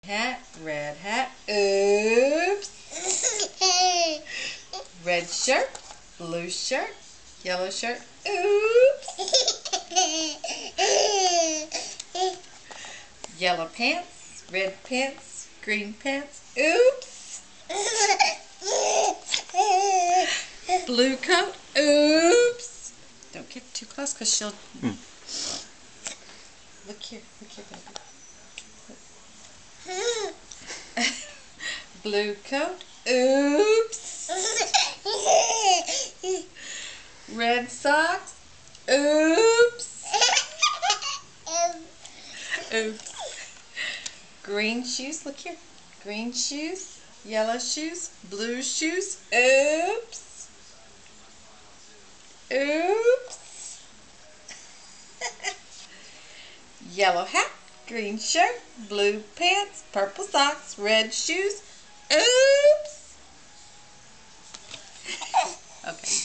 Hat, oops. Red shirt, blue shirt, yellow shirt, oops. Yellow pants, red pants, green pants, oops. Blue coat, oops. Don't get too close because she'll... Look here, baby. Blue coat, oops. Red socks, oops. Oops. Green shoes, look here. Green shoes, yellow shoes, blue shoes, oops. Oops. Yellow hat, green shirt, blue pants, purple socks, red shoes, oops. Okay.